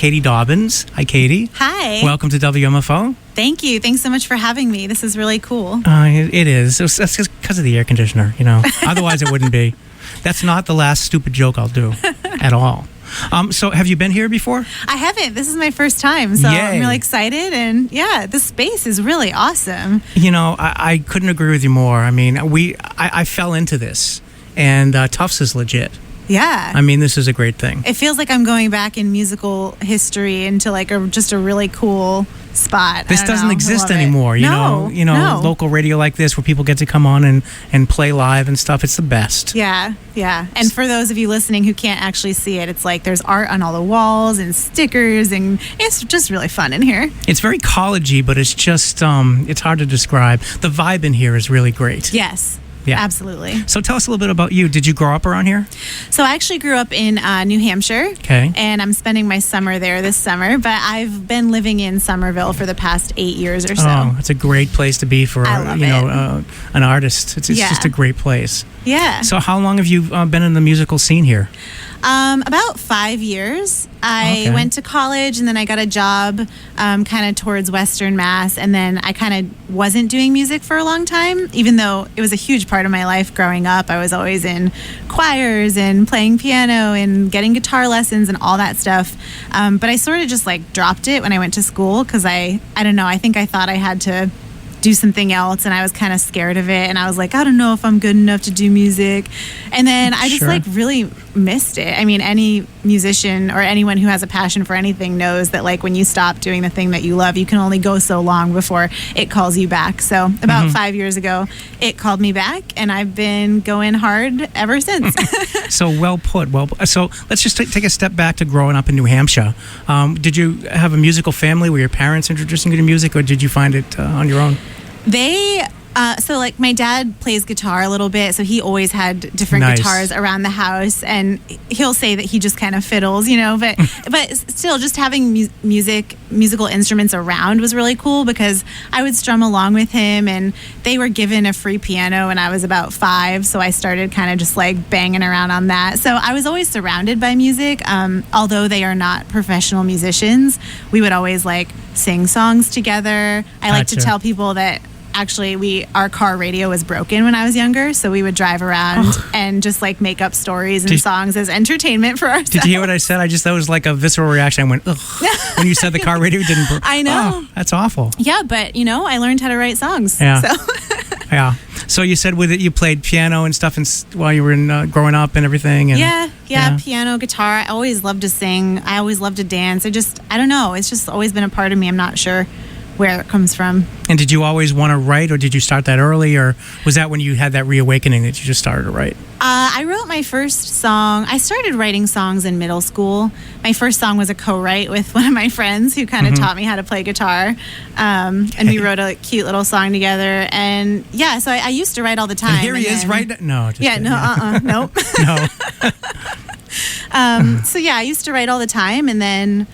Katie Dobbins. Hi, Katie. Hi. Welcome to WMFO. Thank you. Thanks so much for having me. This is really cool. It is. That's just because of the air conditioner, Otherwise, it wouldn't be. That's not the last stupid joke I'll do at all. So have you been here before? I haven't. This is my first time, so Yay. I'm really excited. And yeah, the space is really awesome. I couldn't agree with you more. I mean, I fell into this, and Tufts is legit. Yeah. I mean, this is a great thing. It feels like I'm going back in musical history into like just a really cool spot. This doesn't exist anymore. No. Local radio like this where people get to come on and play live and stuff. It's the best. Yeah. And for those of you listening who can't actually see it, it's like there's art on all the walls and stickers, and it's just really fun in here. It's very collegey, but it's just it's hard to describe. The vibe in here is really great. Yes. Yeah. Absolutely. So tell us a little bit about you. Did you grow up around here? So I actually grew up in New Hampshire. Okay. And I'm spending my summer there this summer, but I've been living in Somerville for the past 8 years or so. Oh, it's a great place to be for an artist. It's just a great place. Yeah. So how long have you been in the musical scene here? About 5 years. I went to college and then I got a job kind of towards Western Mass, and then I kind of wasn't doing music for a long time, even though it was a huge part of my life growing up. I was always in choirs and playing piano and getting guitar lessons and all that stuff. But I sort of just like dropped it when I went to school because I don't know, I think I thought I had to do something else, and I was kind of scared of it, and I was like, I don't know if I'm good enough to do music. And then I just like really missed it. I mean, any musician or anyone who has a passion for anything knows that like when you stop doing the thing that you love, you can only go so long before it calls you back. So about 5 years ago, it called me back, and I've been going hard ever since. So well put. So let's just take a step back to growing up in New Hampshire. Did you have a musical family? Were your parents introducing you to music, or did you find it on your own? So like my dad plays guitar a little bit, so he always had different guitars around the house, and he'll say that he just kind of fiddles, but still just having musical instruments around was really cool because I would strum along with him, and they were given a free piano when I was about 5, so I started kind of just like banging around on that. So I was always surrounded by music. Although they are not professional musicians, we would always like sing songs together. I like to tell people that actually our car radio was broken when I was younger, so we would drive around and just like make up stories and songs as entertainment for ourselves. Did you hear what I said? That was like a visceral reaction. I went, ugh, when you said the car radio didn't break. I know. Oh, that's awful. Yeah, but I learned how to write songs. Yeah. So. Yeah. So you said with it you played piano and stuff while you were growing up and everything. And, yeah, piano, guitar. I always loved to sing. I always loved to dance. I don't know. It's just always been a part of me. I'm not sure where it comes from. And did you always want to write, or did you start that early, or was that when you had that reawakening that you just started to write? I wrote my first song. I started writing songs in middle school. My first song was a co-write with one of my friends who kind of taught me how to play guitar. And we wrote a cute little song together. And yeah, so I used to write all the time. And here he is right now. No, just kidding. Nope. No. So yeah, I used to write all the time, and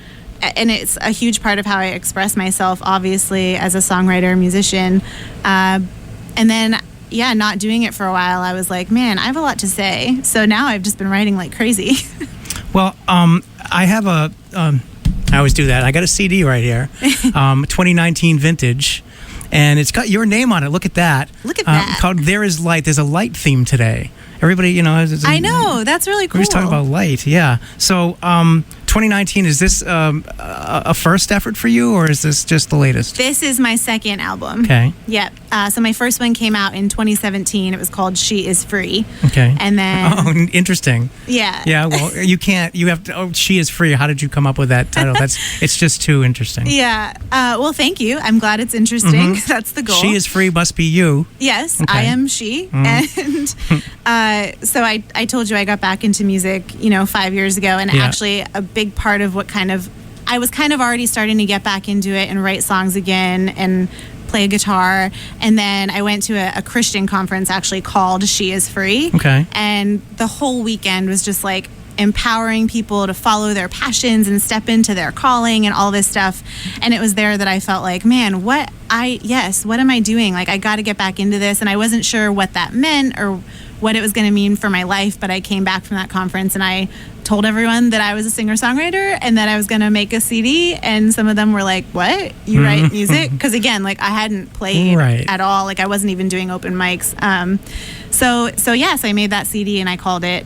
it's a huge part of how I express myself, obviously, as a songwriter, musician. And then, not doing it for a while, I was like, man, I have a lot to say. So now I've just been writing like crazy. Well, I have I always do that. I got a CD right here, 2019 vintage, and it's got your name on it. Look at that. Look at that. Called There Is Light. There's a light theme today. Everybody, I know. That's really cool. We're just talking about light, yeah. So, 2019, is this a first effort for you, or is this just the latest? This is my second album. Okay. Yep. So my first one came out in 2017. It was called She Is Free. Okay. And then... Oh, interesting. Yeah. Yeah, well, you have to... She Is Free. How did you come up with that title? It's just too interesting. Yeah. Well, thank you. I'm glad it's interesting. That's the goal. She Is Free must be you. Yes, Okay. I am she. And so I told you I got back into music, 5 years ago. And actually a big part of I was kind of already starting to get back into it and write songs again and play guitar. And then I went to a Christian conference actually called She Is Free. Okay. And the whole weekend was just like empowering people to follow their passions and step into their calling and all this stuff. And it was there that I felt like, man, what am I doing? Like, I got to get back into this. And I wasn't sure what that meant or what it was going to mean for my life. But I came back from that conference and I told everyone that I was a singer-songwriter and that I was going to make a CD. And some of them were like, what? You write music? Because again, like I hadn't played at all. Like I wasn't even doing open mics. So yes, I made that CD and I called it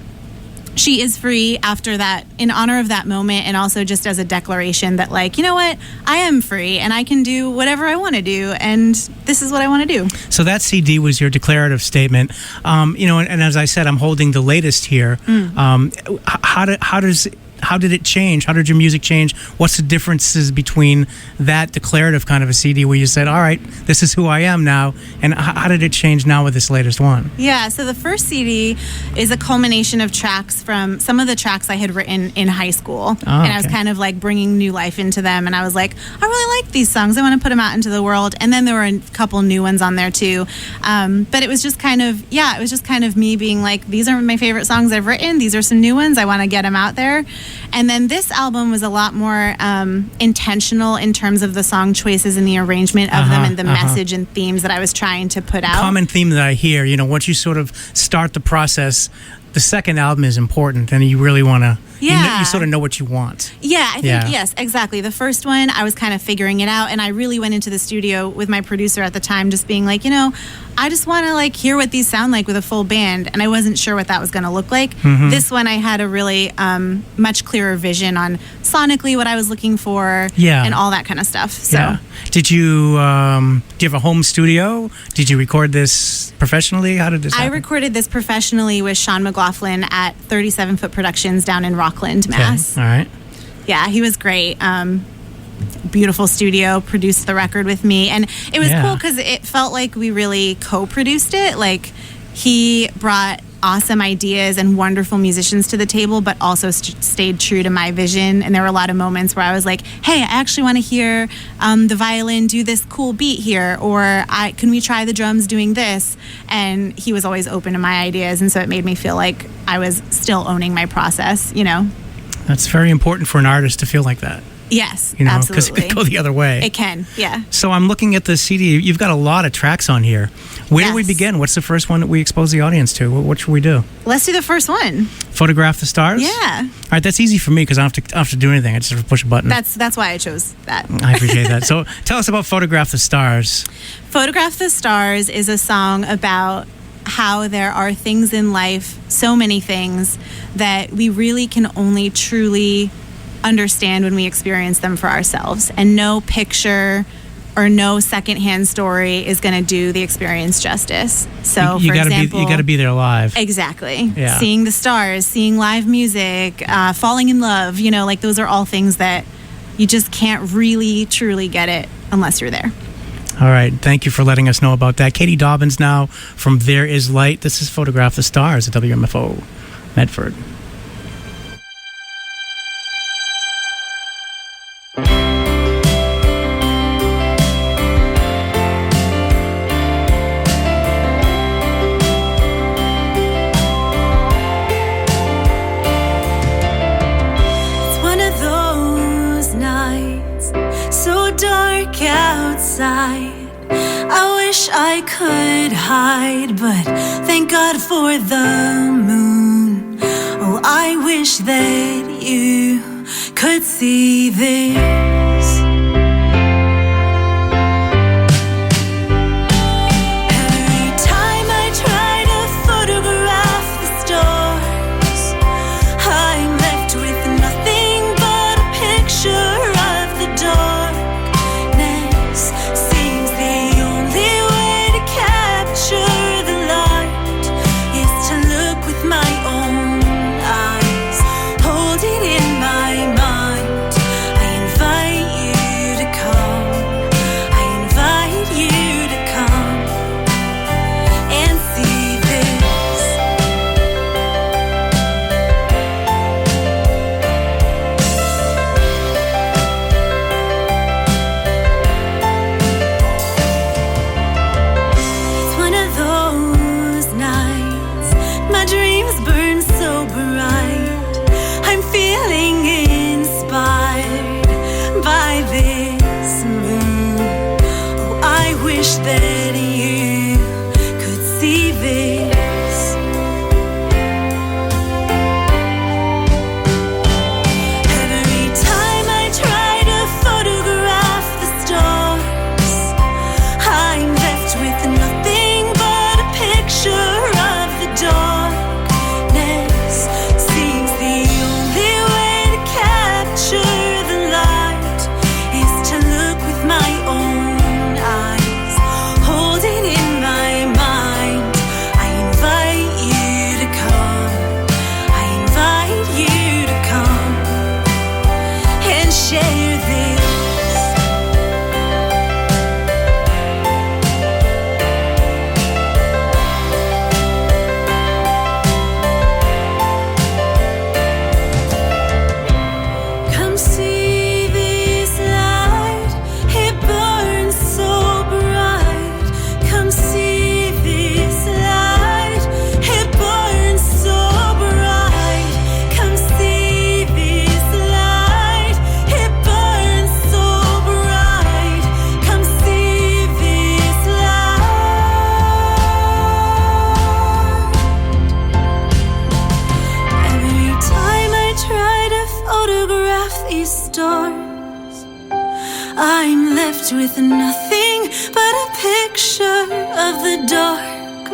She Is Free after that, in honor of that moment, and also just as a declaration that, like, you know what, I am free and I can do whatever I want to do, and this is what I want to do. So that CD was your declarative statement. And as I said, I'm holding the latest here. How did it change? How did your music change? What's the differences between that declarative kind of a CD where you said, all right, this is who I am now, and how did it change now with this latest one? Yeah, so the first CD is a culmination of tracks from some of the tracks I had written in high school. And I was kind of like bringing new life into them. And I was like, I really like these songs. I want to put them out into the world. And then there were a couple new ones on there too. But it was just kind of me being like, these are my favorite songs I've written. These are some new ones. I want to get them out there. And then this album was a lot more intentional in terms of the song choices and the arrangement of them and the message and themes that I was trying to put out. Common theme that I hear, once you sort of start the process, the second album is important and you really want to, you sort of know what you want. Yeah, I think, yes, exactly. The first one, I was kind of figuring it out, and I really went into the studio with my producer at the time just being like, I just want to like hear what these sound like with a full band, and I wasn't sure what that was going to look like. This one, I had a really much clearer vision on sonically what I was looking for and all that kind of stuff. So, Did you do you have a home studio? Did you record this professionally? How did this happen? I recorded this professionally with Sean McLaughlin at 37 Foot Productions down in Rockland, Mass. All right. Yeah, he was great. Beautiful studio, produced the record with me, and it was cool because it felt like we really co-produced it. Like he brought awesome ideas and wonderful musicians to the table, but also stayed true to my vision. And there were a lot of moments where I was like, hey, I actually want to hear the violin do this cool beat here, or can we try the drums doing this? And he was always open to my ideas, and so it made me feel like I was still owning my process, That's very important for an artist to feel like that. Yes, because absolutely. it could go the other way. It can, yeah. So I'm looking at the CD. You've got a lot of tracks on here. Where do we begin? What's the first one that we expose the audience to? What should we do? Let's do the first one. Photograph the Stars? Yeah. All right, that's easy for me because I don't have to do anything. I just have to push a button. That's why I chose that. I appreciate that. So tell us about Photograph the Stars. Photograph the Stars is a song about how there are things in life, so many things, that we really can only truly understand when we experience them for ourselves. And no picture or no secondhand story is going to do the experience justice. So, for example, you got to be there live. Exactly. Yeah. Seeing the stars, seeing live music, falling in love, like those are all things that you just can't really truly get it unless you're there. All right. Thank you for letting us know about that. Katie Dobbins now from There Is Light. This is Photograph the Stars at WMFO Medford. I wish I could hide, but thank God for the moon. Oh, I wish that you could see this. Every time I try to photograph the stars, I'm left with nothing but a picture of the dark. Hold it in my mind. I invite stars. I'm left with nothing but a picture of the dark.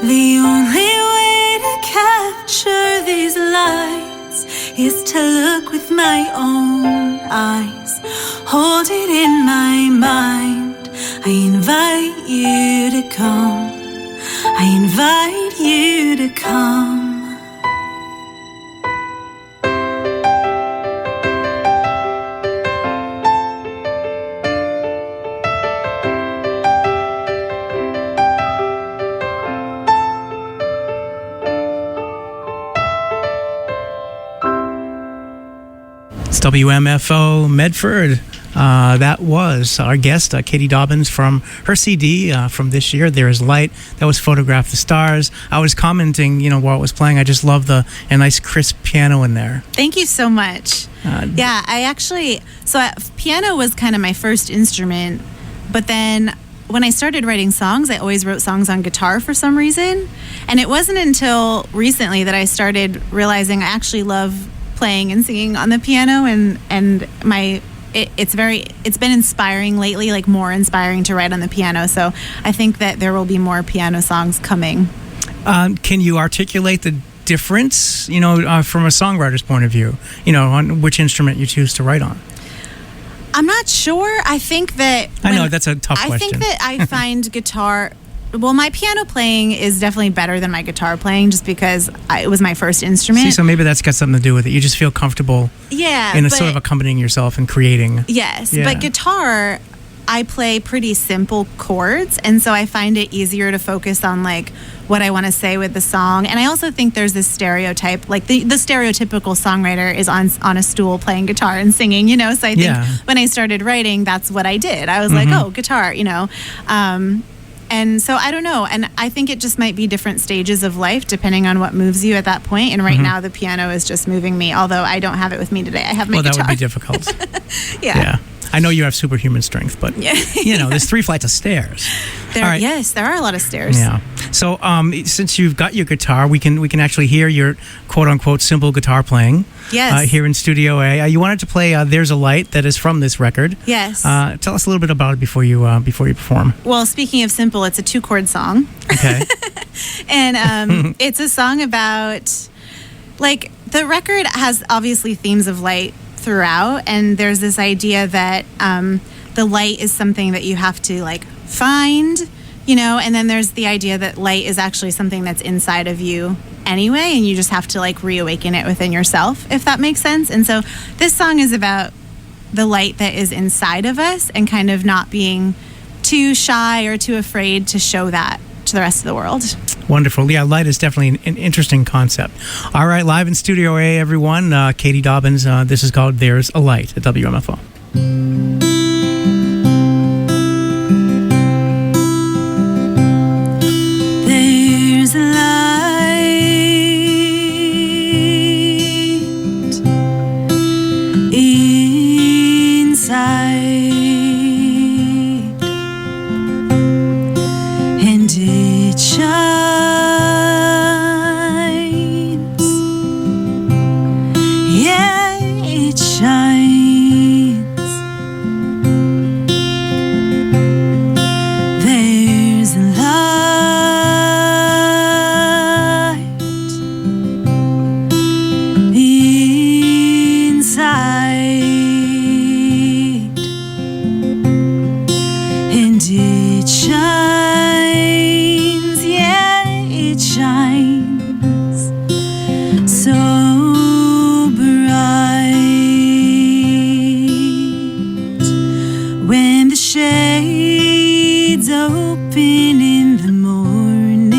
The only way to capture these lights is to look with my own eyes, hold it in my mind. I invite you to come. I invite you to come. It's WMFO Medford. That was our guest, Katie Dobbins, from her CD from this year, There Is Light. That was Photograph the Stars. I was commenting, while it was playing, I just love a nice crisp piano in there. Thank you so much. Yeah, piano was kind of my first instrument, but then when I started writing songs, I always wrote songs on guitar for some reason. And it wasn't until recently that I started realizing I actually love playing and singing on the piano, and it's been inspiring lately, like more inspiring to write on the piano. So I think that there will be more piano songs coming. Can you articulate the difference, from a songwriter's point of view, on which instrument you choose to write on? I'm not sure. I think that I know that's a tough question. I think that I find guitar. Well, my piano playing is definitely better than my guitar playing, just because it was my first instrument. See, so maybe that's got something to do with it. You just feel comfortable in sort of accompanying yourself and creating. Yes, yeah. But guitar, I play pretty simple chords, and so I find it easier to focus on like what I want to say with the song. And I also think there's this stereotype, like the stereotypical songwriter is on a stool playing guitar and singing, So I think when I started writing, that's what I did. I was like, oh, guitar, And so I don't know. And I think it just might be different stages of life depending on what moves you at that point. And right now the piano is just moving me, although I don't have it with me today. I have my guitar. That would be difficult. Yeah. I know you have superhuman strength, but there's 3 flights of stairs. Yes, there are a lot of stairs. Yeah. So since you've got your guitar, we can actually hear your quote unquote simple guitar playing. Yes. Here in Studio A. You wanted to play "There's a Light" that is from this record. Yes. Tell us a little bit about it before you perform. Well, speaking of simple, it's a 2-chord song. Okay. And it's a song about, like, the record has obviously themes of light throughout, and there's this idea that the light is something that you have to like find, and then there's the idea that light is actually something that's inside of you anyway, and you just have to like reawaken it within yourself, if that makes sense. And so this song is about the light that is inside of us and kind of not being too shy or too afraid to show that to the rest of the world. Wonderful. Yeah, light is definitely an interesting concept. All right, live in Studio A, everyone. Katie Dobbins. This is called "There's a Light" at WMFO. There's a light inside, and it shines. Yeah, it shines. There's a light inside, and it shines. Yeah, it shines so bright. When the shades open in the morning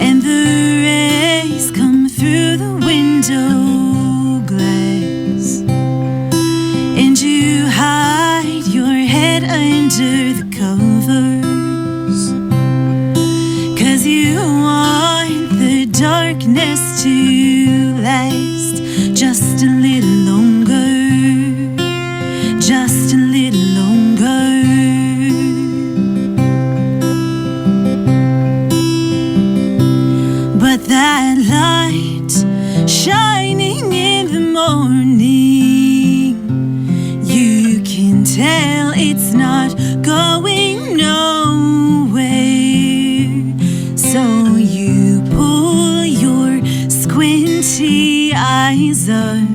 and the rays come through the window glass, and you hide your head under the covers, 'cause you want the darkness to last just a little longer, just a little longer. But that light shining morning. You can tell it's not going nowhere. So you pull your squinty eyes up,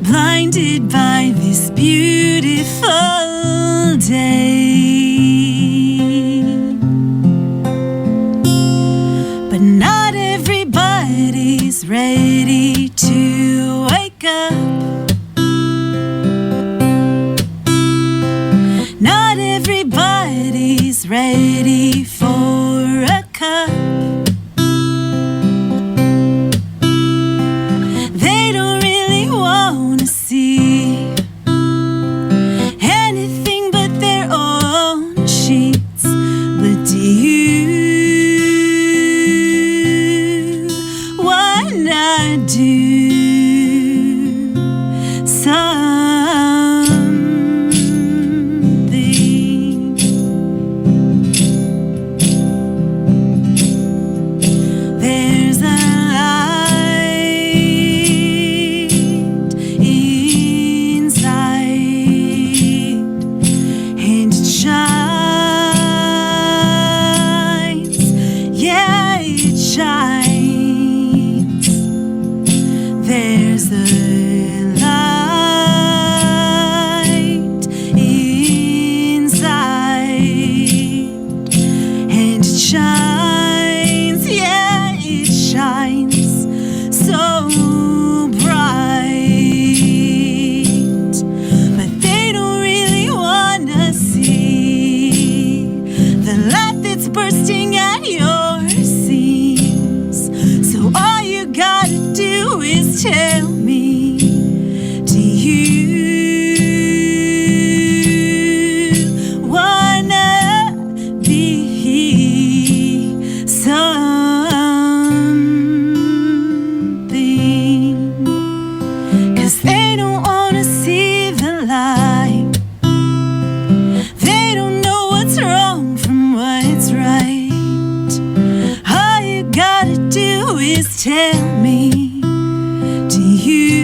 blinded by this beautiful day. But not everybody's ready to wake up. Not everybody's ready for a cup. They don't really want to see anything but their own sheets. But do you wanna do something? There's a light inside, and it shines. Yeah, it shines. There's a light inside, and it shines. Yeah, it shines so bright. But they don't really wanna see the light that's bursting at your seams. So all you gotta do is tell me, do you wanna be something? 'Cause they don't wanna see the light. They don't know what's wrong from what's right. All you gotta do is tell me, do you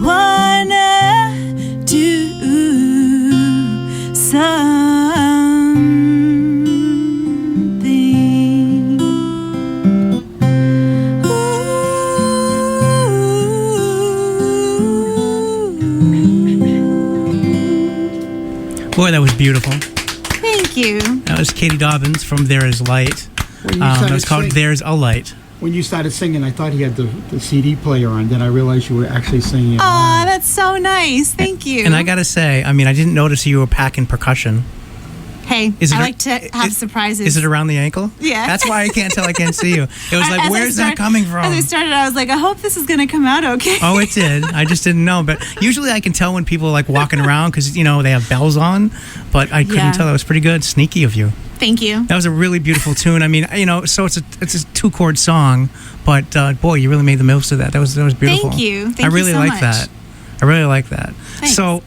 wanna do something? Boy, that was beautiful. Thank you. That was Katie Dobbins from There Is Light. When you That started was called singing- There's a Light. When you started singing, I thought he had the CD player on. Then I realized you were actually singing it. Aw, that's so nice. Thank you. And I gotta say, I mean, I didn't notice you were packing percussion. Hey, Is it I a- like to have is- surprises. Is it around the ankle? Yeah. That's why I can't tell. I can't see you. It was like, As I where's that start- coming As I from? started, I was like, I hope this is going to come out okay. Oh, it did. I just didn't know. But usually I can tell when people are like walking around because, you know, they have bells on. But I couldn't Yeah. tell. That was pretty good. Sneaky of you. Thank you. That was a really beautiful tune. I mean, you know, so it's a 2-chord song, but boy, you really made the most of that. That was beautiful. Thank you. Thank I really you so like much. that. I really like that. Thanks. So,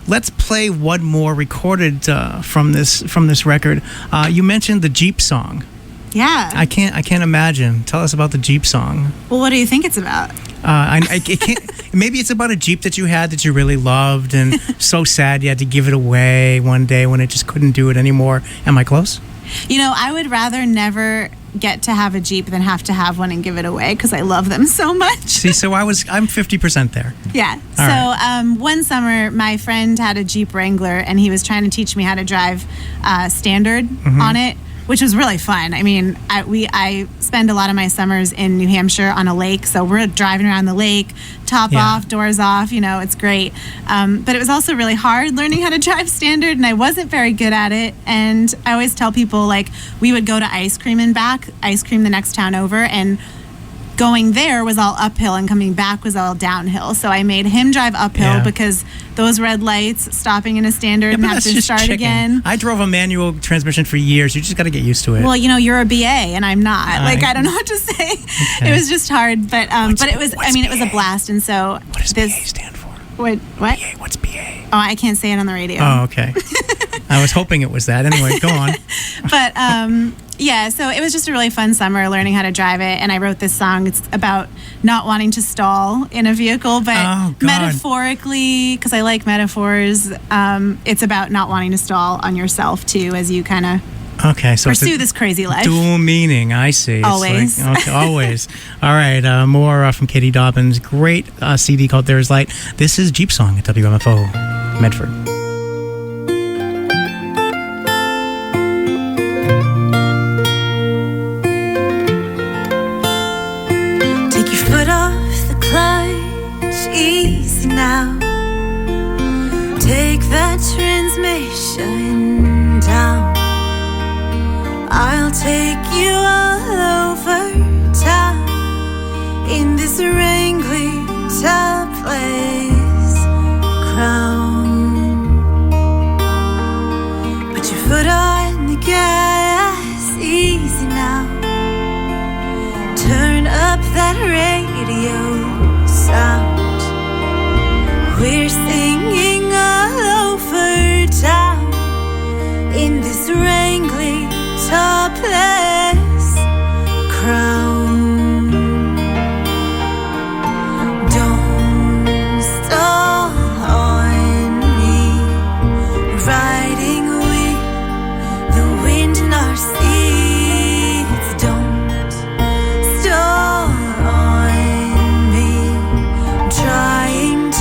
let's play one more recorded from this record. You mentioned the Jeep song. Yeah. I can't imagine. Tell us about the Jeep song. Well, what do you think it's about? It can't. Maybe it's about a Jeep that you had that you really loved, and so sad you had to give it away one day when it just couldn't do it anymore. Am I close? You know, I would rather never get to have a Jeep than have to have one and give it away because I love them so much. See, so I'm 50% there. Yeah. All So one summer, my friend had a Jeep Wrangler, and he was trying to teach me how to drive standard on it, which was really fun. I mean, I spend a lot of my summers in New Hampshire on a lake, so we're driving around the lake, top Yeah. off, doors off, you know, it's great. But it was also really hard learning how to drive standard, and I wasn't very good at it. And I always tell people, like, we would go to ice cream the next town over, and going there was all uphill and coming back was all downhill. So I made him drive uphill Yeah. because those red lights, stopping in a standard and but have that's to just start chicken. again. I drove a manual transmission for years. You just got to get used to it. Well, you know, you're a BA and I'm not. Like, I don't know what to say. Okay. It was just hard, but it was. I mean, it was a blast, and so what does BA stand for? What? BA, what's BA? Oh, I can't say it on the radio. Oh, okay. I was hoping it was that. Anyway, go on. But Yeah, so it was just a really fun summer learning how to drive it, and I wrote this song. It's about not wanting to stall in a vehicle, but metaphorically, because I like metaphors, it's about not wanting to stall on yourself too, as you kind of pursue this crazy life. Dual meaning, I see. Always. It's like, okay, always. All right, more from Katie Dobbins. Great CD called There Is Light. This is Jeep Song at WMFO, Medford. Easy now. Take that transmission down. I'll take you all over town in this wrangly top place crown. Put your foot on the gas, easy now. Turn up that radio sound. We're singing all over town in this wrangly topless crown. Don't stall on me, riding with the wind in our seats. Don't stall on me, I'm trying to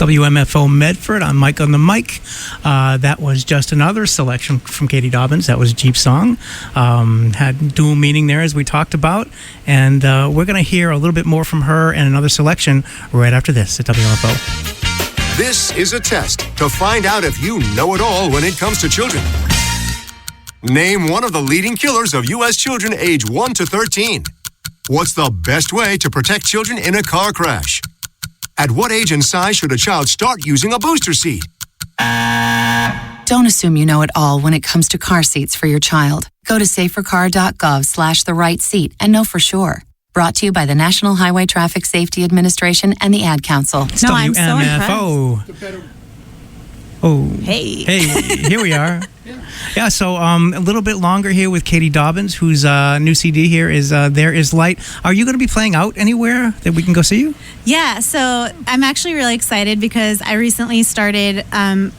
WMFO Medford. I'm Mike on the mic. That was just another selection from Katie Dobbins. That was Jeep Song. Had dual meaning there, as we talked about. And we're going to hear a little bit more from her and another selection right after this at WMFO. This is a test to find out if you know it all when it comes to children. Name one of the leading killers of U.S. children age 1 to 13. What's the best way to protect children in a car crash? At what age and size should a child start using a booster seat? Don't assume you know it all when it comes to car seats for your child. Go to safercar.gov/the-right-seat and know for sure. Brought to you by the National Highway Traffic Safety Administration and the Ad Council. It's WMFO. Oh, Hey. Hey, here we are. Yeah, so a little bit longer here with Katie Dobbins, whose new CD here is There Is Light. Are you going to be playing out anywhere that we can go see you? Yeah, so I'm actually really excited because I recently started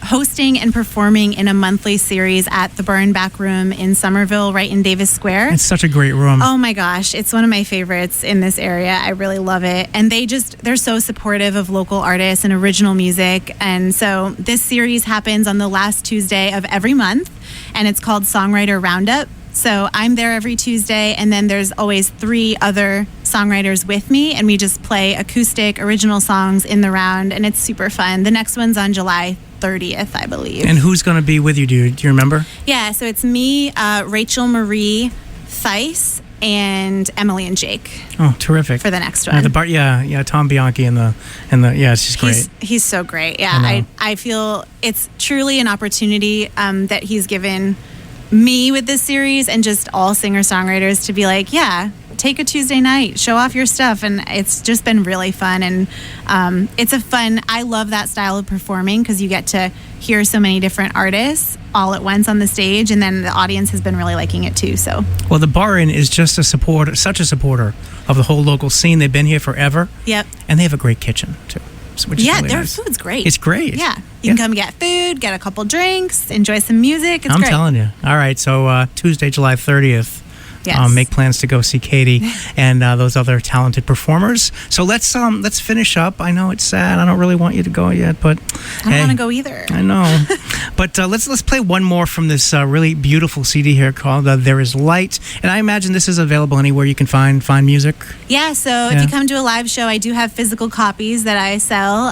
hosting and performing in a monthly series at the Burn Back Room in Somerville, right in Davis Square. It's such a great room. Oh my gosh, it's one of my favorites in this area. I really love it. And they're so supportive of local artists and original music. And so this series happens on the last Tuesday of every month, and it's called Songwriter Roundup. So I'm there every Tuesday, and then there's always 3 other songwriters with me, and we just play acoustic original songs in the round, and it's super fun. The next one's on July 30th, I believe. And who's going to be with you? Do you remember? Yeah, so it's me, Rachel Marie Theis, and Emily and Jake. Oh, terrific! For the next one. Tom Bianchi and the it's just great. He's so great. Yeah, I feel it's truly an opportunity that he's given me with this series and just all singer-songwriters to be like, yeah, take a Tuesday night, show off your stuff. And it's just been really fun. And I love that style of performing because you get to hear so many different artists all at once on the stage. And then the audience has been really liking it too. So, well, the Bar Inn is just such a supporter of the whole local scene. They've been here forever. Yep. And they have a great kitchen too. Which is really their nice. food's great. It's great. Yeah. You can come get food, get a couple drinks, enjoy some music. It's I'm great. telling you. All right. So Tuesday, July 30th. Yes. Make plans to go see Katie and those other talented performers. So let's finish up. I know it's sad. I don't really want you to go yet, but I don't want to go either. I know. But let's play one more from this really beautiful CD here called There Is Light. And I imagine this is available anywhere you can find music. Yeah. So if you come to a live show, I do have physical copies that I sell.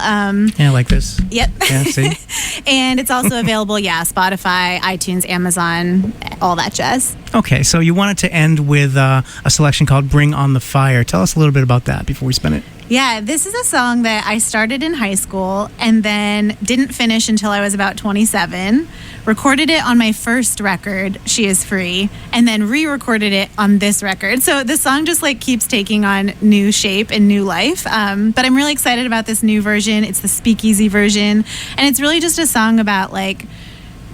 Like this. Yep. Yeah. See. And it's also available. Spotify, iTunes, Amazon, all that jazz. Okay, so you wanted to end with a selection called Bring on the Fire. Tell us a little bit about that before we spin it. Yeah, this is a song that I started in high school and then didn't finish until I was about 27. Recorded it on my first record, She Is Free, and then re-recorded it on this record. So the song just keeps taking on new shape and new life. But I'm really excited about this new version. It's the speakeasy version. And it's really just a song about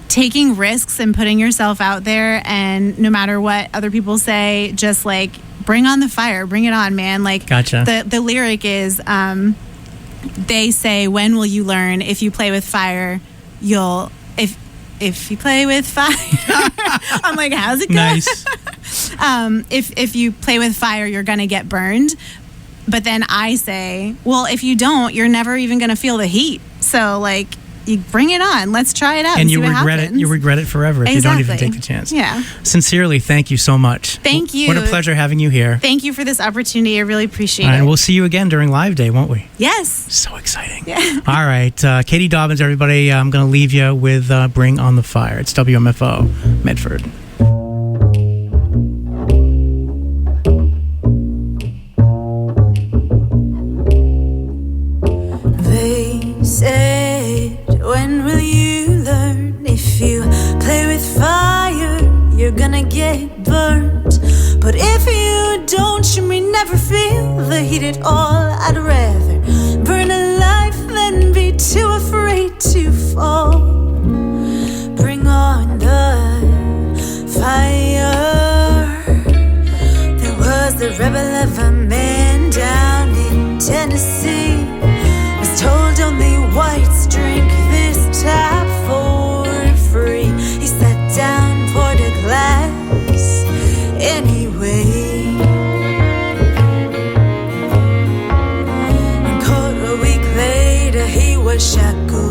taking risks and putting yourself out there, and no matter what other people say, just bring on the fire, bring it on, man. Gotcha. The lyric is they say, when will you learn? If you play with fire, you'll if you play with fire. I'm like, how's it go? Nice. If you play with fire, you're gonna get burned. But then I say, well, if you don't, you're never even gonna feel the heat. So you bring it on. Let's try it out. And you regret it. You regret it forever if you don't even take the chance. Yeah. Sincerely, thank you so much. Thank you. What a pleasure having you here. Thank you for this opportunity. I really appreciate it. And we'll see you again during Live Day, won't we? Yes. So exciting. Yeah. All right. Katie Dobbins, everybody, I'm going to leave you with Bring on the Fire. It's WMFO, Medford. They said, when will you learn? If you play with fire, you're gonna get burnt. But if you don't, you may never feel the heat at all. I'd rather burn alive than be too afraid to fall. Bring on the fire. There was the rebel of a man down in Tennessee. Was told only whites drink this tap for free. He sat down, poured a glass anyway, and caught a week later he was shackled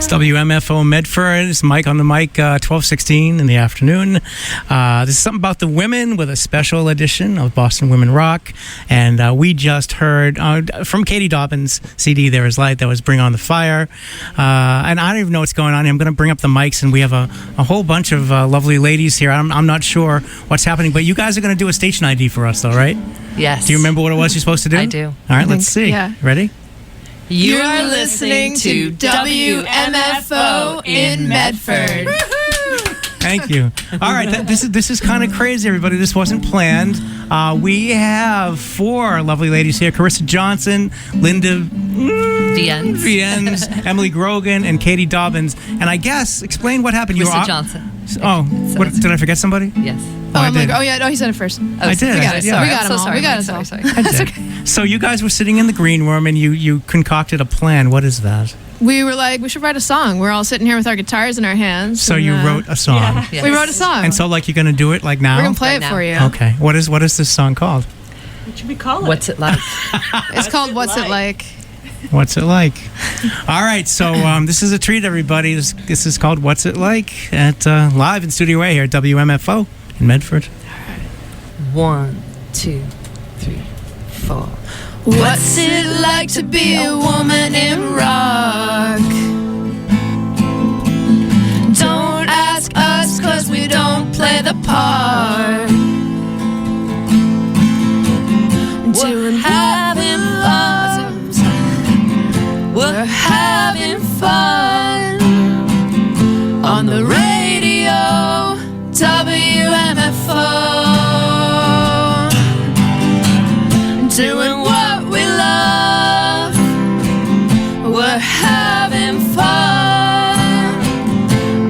It's WMFO Medford. It's Mike on the mic, 12:16 in the afternoon. This is something about the women with a special edition of Boston Women Rock. And we just heard from Katie Dobbins' CD, There Is Light. That was Bring On the Fire. And I don't even know what's going on here. I'm going to bring up the mics, and we have a whole bunch of lovely ladies here. I'm not sure what's happening, but you guys are going to do a station ID for us, though, right? Yes. Do you remember what it was you're supposed to do? I do. All right, let's see. Yeah. Ready? You're listening to WMFO in Medford. Thank you. All right, this is kind of crazy, everybody. This wasn't planned. We have 4 lovely ladies here: Carissa Johnson, Linda Viens, Emily Grogan, and Katie Dobbins. And I guess explain what happened. Carissa Johnson. Oh, what, did I forget somebody? Yes. I did. He said it first. I did. We got it. Yeah. We got it all. We got it all. Sorry. That's okay. So you guys were sitting in the green room, and you concocted a plan. What is that? We were like, we should write a song. We're all sitting here with our guitars in our hands. So and, you wrote a song. Yeah. Yes. We wrote a song. And so, like, you're going to do it like now? We're going to play Right it now. for you. Okay. What is this song called? What should we call it? What's it like? It's called What's It Like? What's it like? All right, so this is a treat, everybody. This is called What's It Like at live in Studio A here at WMFO in Medford. 1, 2, 3, 4. What's it like to be a woman in rock? Don't ask us, 'cause we don't play the part. We're having fun. We're having fun on the radio, WMFO. Doing what we love. We're having fun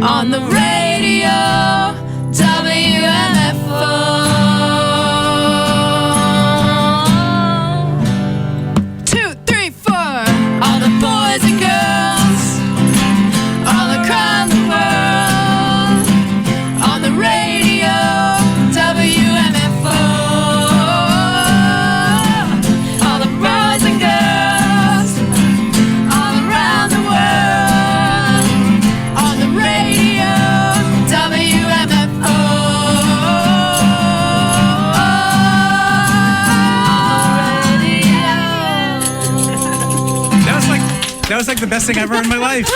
on the radio, WMFO. 2, 3, 4. All the boys and girls all around the world on the radio, WMFO. All the boys and girls all around the world on the radio, WMFO. That was like the best thing I've ever heard in my life.